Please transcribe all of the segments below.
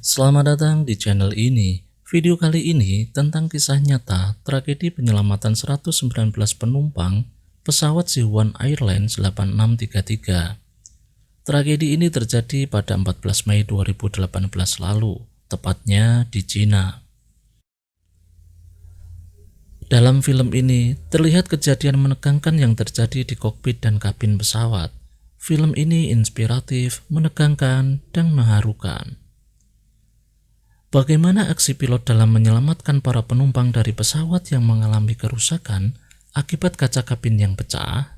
Selamat datang di channel ini. Video kali ini tentang kisah nyata tragedi penyelamatan 119 penumpang pesawat Sichuan Airlines 8633. Tragedi ini terjadi pada 14 Mei 2018 lalu, tepatnya di Cina. Dalam film ini, terlihat kejadian menegangkan yang terjadi di kokpit dan kabin pesawat. Film ini inspiratif, menegangkan, dan mengharukan. Bagaimana aksi pilot dalam menyelamatkan para penumpang dari pesawat yang mengalami kerusakan akibat kaca kabin yang pecah?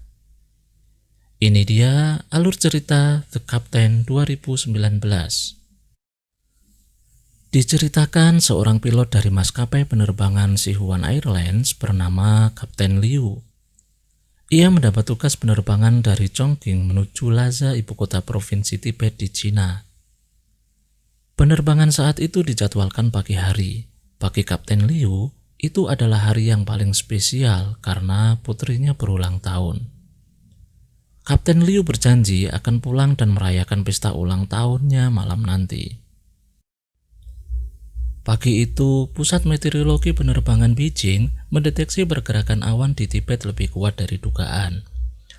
Ini dia alur cerita The Captain 2019. Diceritakan seorang pilot dari maskapai penerbangan Sichuan Airlines bernama Kapten Liu. Ia mendapat tugas penerbangan dari Chongqing menuju Lhasa, ibu kota provinsi Tibet di Cina. Penerbangan saat itu dijadwalkan pagi hari. Bagi Kapten Liu, itu adalah hari yang paling spesial karena putrinya berulang tahun. Kapten Liu berjanji akan pulang dan merayakan pesta ulang tahunnya malam nanti. Pagi itu, Pusat Meteorologi Penerbangan Beijing mendeteksi pergerakan awan di Tibet lebih kuat dari dugaan.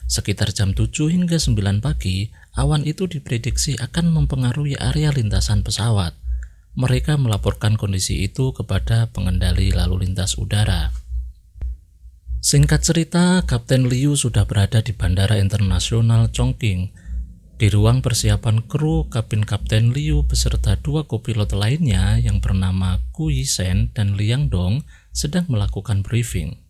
Sekitar jam 7 hingga 9 pagi, awan itu diprediksi akan mempengaruhi area lintasan pesawat. Mereka melaporkan kondisi itu kepada pengendali lalu lintas udara. Singkat cerita, Kapten Liu sudah berada di Bandara Internasional Chongqing. Di ruang persiapan kru, kabin Kapten Liu beserta dua kopilot lainnya yang bernama Gu Yishen dan Liang Dong sedang melakukan briefing.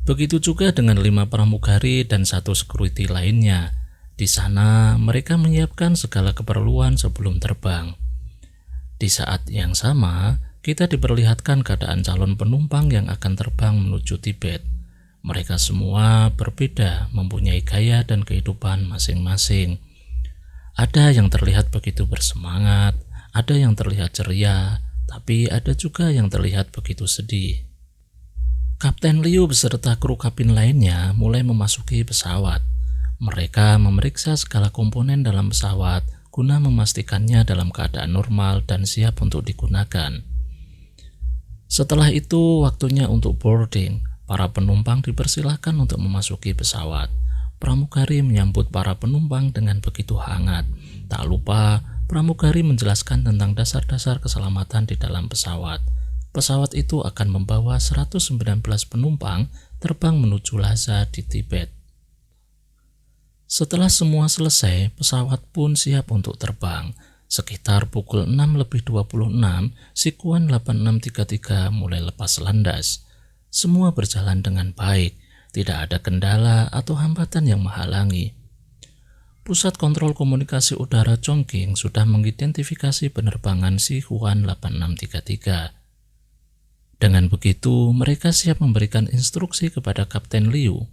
Begitu juga dengan 5 pramugari dan 1 security lainnya. Di sana, mereka menyiapkan segala keperluan sebelum terbang. Di saat yang sama, kita diperlihatkan keadaan calon penumpang yang akan terbang menuju Tibet. Mereka semua berbeda, mempunyai gaya dan kehidupan masing-masing. Ada yang terlihat begitu bersemangat, ada yang terlihat ceria, tapi ada juga yang terlihat begitu sedih. Kapten Liu beserta kru kabin lainnya mulai memasuki pesawat. Mereka memeriksa segala komponen dalam pesawat guna memastikannya dalam keadaan normal dan siap untuk digunakan. Setelah itu, waktunya untuk boarding. Para penumpang dipersilahkan untuk memasuki pesawat. Pramugari menyambut para penumpang dengan begitu hangat. Tak lupa, pramugari menjelaskan tentang dasar-dasar keselamatan di dalam pesawat. Pesawat itu akan membawa 119 penumpang terbang menuju Lhasa di Tibet. Setelah semua selesai, pesawat pun siap untuk terbang. Sekitar pukul 6:26, Sichuan 8633 mulai lepas landas. Semua berjalan dengan baik, tidak ada kendala atau hambatan yang menghalangi. Pusat Kontrol Komunikasi Udara Chongqing sudah mengidentifikasi penerbangan Sichuan 8633. Dengan begitu, mereka siap memberikan instruksi kepada Kapten Liu.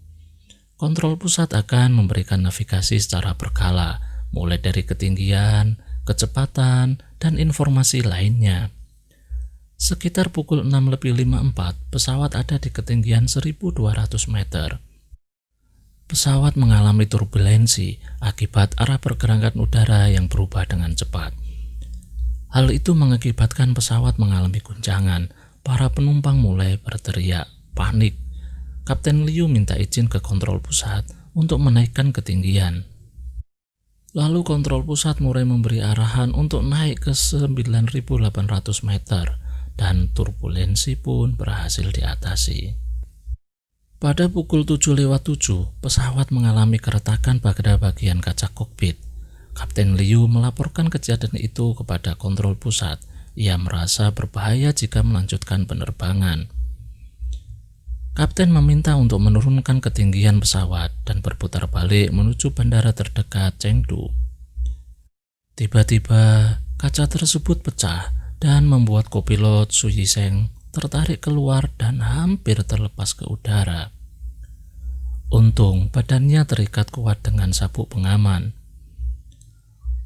Kontrol pusat akan memberikan navigasi secara berkala, mulai dari ketinggian, kecepatan, dan informasi lainnya. Sekitar pukul 6:54, pesawat ada di ketinggian 1.200 meter. Pesawat mengalami turbulensi akibat arah pergerakan udara yang berubah dengan cepat. Hal itu mengakibatkan pesawat mengalami guncangan. Para penumpang mulai berteriak, panik. Kapten Liu minta izin ke kontrol pusat untuk menaikkan ketinggian. Lalu kontrol pusat mulai memberi arahan untuk naik ke 9.800 meter dan turbulensi pun berhasil diatasi. Pada pukul 7:07, pesawat mengalami keretakan pada bagian kaca kokpit. Kapten Liu melaporkan kejadian itu kepada kontrol pusat. Ia merasa berbahaya jika melanjutkan penerbangan. Kapten meminta untuk menurunkan ketinggian pesawat dan berputar balik menuju bandara terdekat Chengdu. Tiba-tiba, kaca tersebut pecah dan membuat kopilot Su Yisheng tertarik keluar dan hampir terlepas ke udara. Untung badannya terikat kuat dengan sabuk pengaman.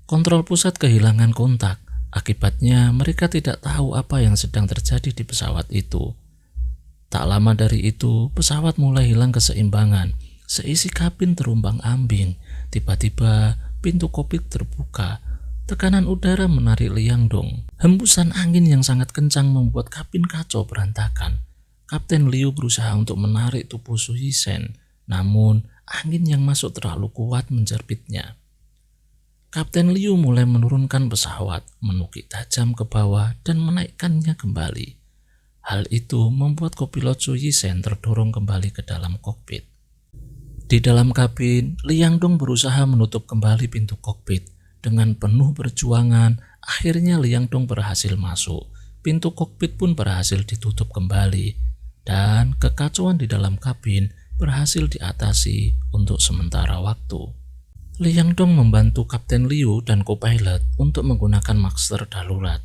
Kontrol pusat kehilangan kontak. Akibatnya, mereka tidak tahu apa yang sedang terjadi di pesawat itu. Tak lama dari itu, pesawat mulai hilang keseimbangan. Seisi kabin terumbang-ambing. Tiba-tiba, pintu kokpit terbuka. Tekanan udara menarik Liangdong. Hembusan angin yang sangat kencang membuat kabin kacau berantakan. Kapten Liu berusaha untuk menarik tubuh Su Yizhen, namun angin yang masuk terlalu kuat menjerbitnya. Kapten Liu mulai menurunkan pesawat, menukik tajam ke bawah dan menaikkannya kembali. Hal itu membuat kopilot Su Yizhen terdorong kembali ke dalam kokpit. Di dalam kabin, Liangdong berusaha menutup kembali pintu kokpit. Dengan penuh perjuangan, akhirnya Liangdong berhasil masuk. Pintu kokpit pun berhasil ditutup kembali, dan kekacauan di dalam kabin berhasil diatasi untuk sementara waktu. Liangdong membantu Kapten Liu dan co-pilot untuk menggunakan master darurat.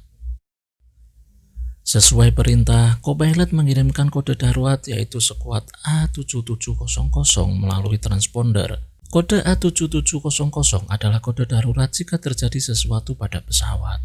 Sesuai perintah, co-pilot mengirimkan kode darurat yaitu skuad A7700 melalui transponder. Kode A7700 adalah kode darurat jika terjadi sesuatu pada pesawat.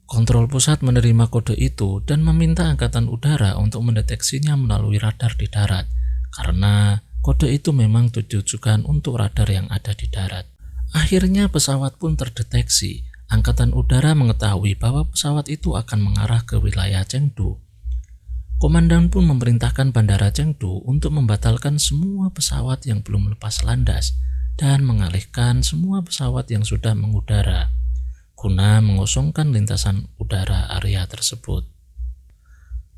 Kontrol pusat menerima kode itu dan meminta Angkatan Udara untuk mendeteksinya melalui radar di darat, karena kode itu memang ditujukan untuk radar yang ada di darat. Akhirnya pesawat pun terdeteksi. Angkatan Udara mengetahui bahwa pesawat itu akan mengarah ke wilayah Chengdu. Komandan pun memerintahkan Bandara Chengdu untuk membatalkan semua pesawat yang belum lepas landas dan mengalihkan semua pesawat yang sudah mengudara, guna mengosongkan lintasan udara area tersebut.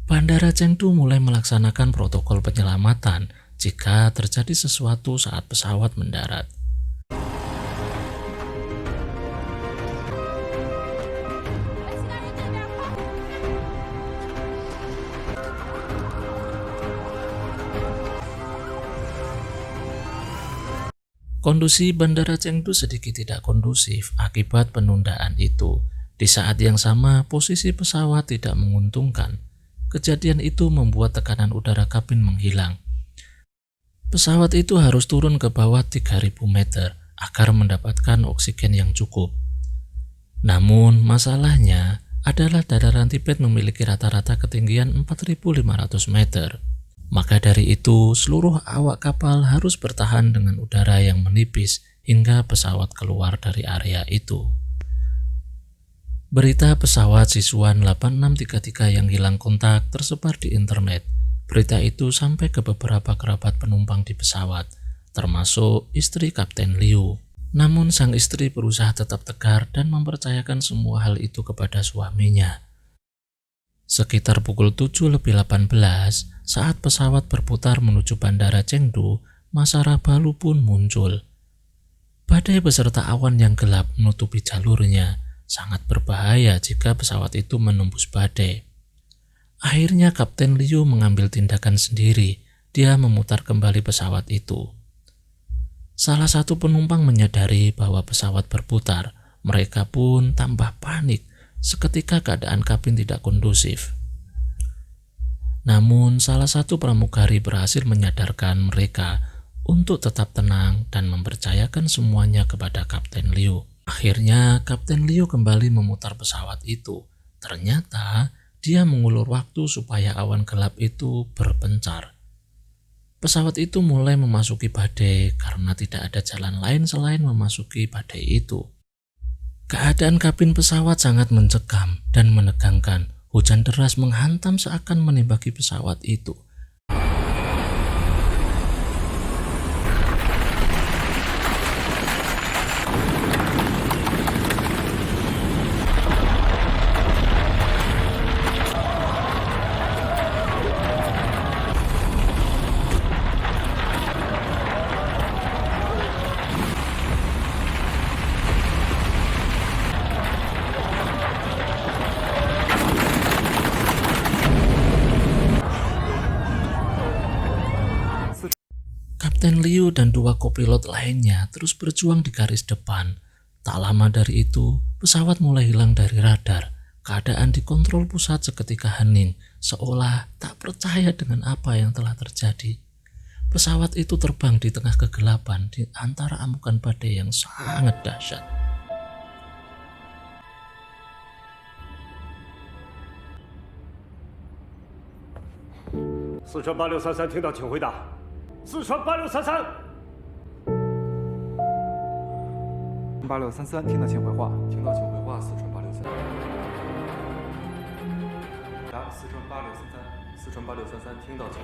Bandara Chengdu mulai melaksanakan protokol penyelamatan jika terjadi sesuatu saat pesawat mendarat. Kondisi Bandara Chengdu sedikit tidak kondusif akibat penundaan itu. Di saat yang sama, posisi pesawat tidak menguntungkan. Kejadian itu membuat tekanan udara kabin menghilang. Pesawat itu harus turun ke bawah 3.000 meter agar mendapatkan oksigen yang cukup. Namun, masalahnya adalah dataran Tibet memiliki rata-rata ketinggian 4.500 meter. Maka dari itu, seluruh awak kapal harus bertahan dengan udara yang menipis hingga pesawat keluar dari area itu. Berita pesawat Sichuan 8633 yang hilang kontak tersebar di internet. Berita itu sampai ke beberapa kerabat penumpang di pesawat, termasuk istri Kapten Liu. Namun sang istri berusaha tetap tegar dan mempercayakan semua hal itu kepada suaminya. Sekitar pukul 7:18, saat pesawat berputar menuju Bandara Chengdu, Masara Balu pun muncul. Badai beserta awan yang gelap menutupi jalurnya, sangat berbahaya jika pesawat itu menembus badai. Akhirnya Kapten Liu mengambil tindakan sendiri, dia memutar kembali pesawat itu. Salah satu penumpang menyadari bahwa pesawat berputar, mereka pun tambah panik. Seketika keadaan kabin tidak kondusif. Namun salah satu pramugari berhasil menyadarkan mereka untuk tetap tenang dan mempercayakan semuanya kepada Kapten Liu. Akhirnya Kapten Liu kembali memutar pesawat itu. Ternyata dia mengulur waktu supaya awan gelap itu berpencar. Pesawat itu mulai memasuki badai karena tidak ada jalan lain selain memasuki badai itu. Keadaan kabin pesawat sangat mencekam dan menegangkan. Hujan deras menghantam seakan menembaki pesawat itu. Kapten Liu dan dua kopilot lainnya terus berjuang di garis depan. Tak lama dari itu, pesawat mulai hilang dari radar. Keadaan di kontrol pusat seketika hening, seolah tak percaya dengan apa yang telah terjadi. Pesawat itu terbang di tengah kegelapan di antara amukan badai yang sangat dahsyat. 四川8633听到请回答。 四川8633， 8633，听到请回话，听到请回话，四川8633。答四川8633，听到请。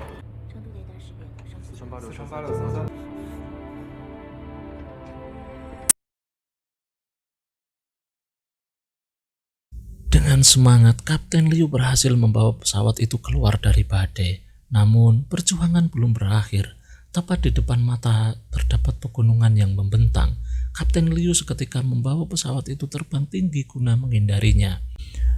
成都雷达识别上四川8633。Dengan semangat, Kapten Liu berhasil membawa pesawat itu keluar dari badai. Namun, perjuangan belum berakhir. Tepat di depan mata terdapat pegunungan yang membentang. Kapten Liu seketika membawa pesawat itu terbang tinggi guna menghindarinya.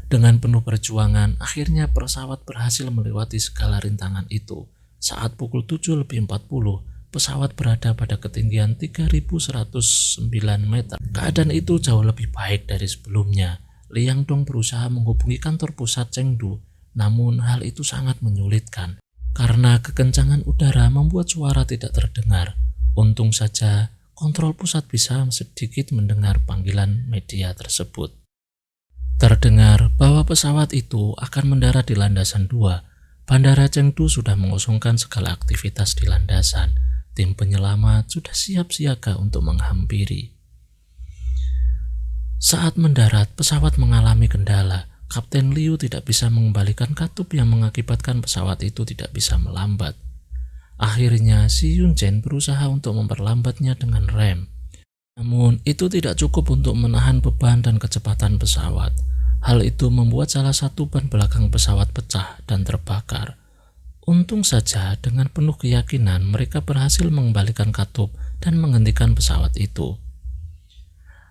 Dengan penuh perjuangan, akhirnya pesawat berhasil melewati segala rintangan itu. Saat pukul 7:40, pesawat berada pada ketinggian 3.109 meter. Keadaan itu jauh lebih baik dari sebelumnya. Liang Dong berusaha menghubungi kantor pusat Chengdu, namun hal itu sangat menyulitkan karena kekencangan udara membuat suara tidak terdengar. Untung saja kontrol pusat bisa sedikit mendengar panggilan media tersebut. Terdengar bahwa pesawat itu akan mendarat di landasan 2. Bandara Chengdu sudah mengosongkan segala aktivitas di landasan. Tim penyelamat sudah siap siaga untuk menghampiri. Saat mendarat, pesawat mengalami kendala. Kapten Liu tidak bisa mengembalikan katup yang mengakibatkan pesawat itu tidak bisa melambat. Akhirnya, si Yun Chen berusaha untuk memperlambatnya dengan rem. Namun, itu tidak cukup untuk menahan beban dan kecepatan pesawat. Hal itu membuat salah satu ban belakang pesawat pecah dan terbakar. Untung saja, dengan penuh keyakinan mereka berhasil mengembalikan katup dan menghentikan pesawat itu.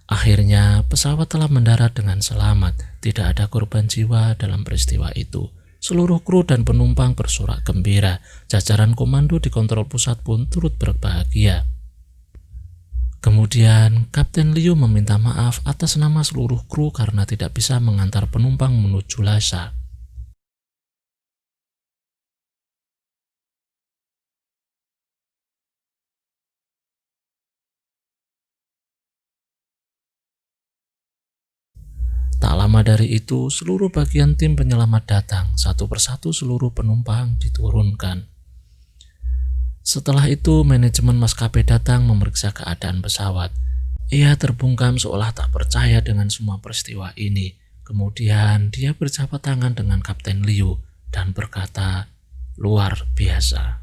Akhirnya, pesawat telah mendarat dengan selamat. Tidak ada korban jiwa dalam peristiwa itu. Seluruh kru dan penumpang bersorak gembira. Jajaran komando di kontrol pusat pun turut berbahagia. Kemudian, Kapten Liu meminta maaf atas nama seluruh kru karena tidak bisa mengantar penumpang menuju Lhasa. Tak lama dari itu, seluruh bagian tim penyelamat datang. Satu persatu seluruh penumpang diturunkan. Setelah itu, manajemen maskapai datang memeriksa keadaan pesawat. Ia terbungkam seolah tak percaya dengan semua peristiwa ini. Kemudian, dia berjabat tangan dengan Kapten Liu dan berkata, "Luar biasa."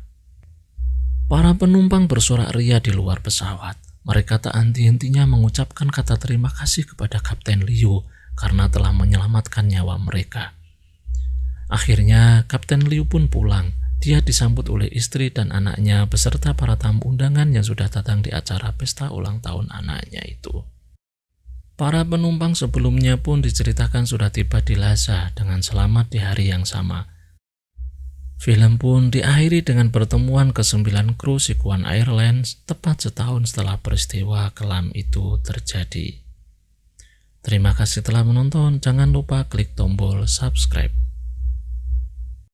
Para penumpang bersorak ria di luar pesawat. Mereka tak henti-hentinya mengucapkan kata terima kasih kepada Kapten Liu karena telah menyelamatkan nyawa mereka. Akhirnya, Kapten Liu pun pulang. Dia disambut oleh istri dan anaknya beserta para tamu undangan yang sudah datang di acara pesta ulang tahun anaknya itu. Para penumpang sebelumnya pun diceritakan sudah tiba di Lhasa dengan selamat di hari yang sama. Film pun diakhiri dengan pertemuan ke-9 kru Sichuan Airlines tepat setahun setelah peristiwa kelam itu terjadi. Terima kasih telah menonton, jangan lupa klik tombol subscribe.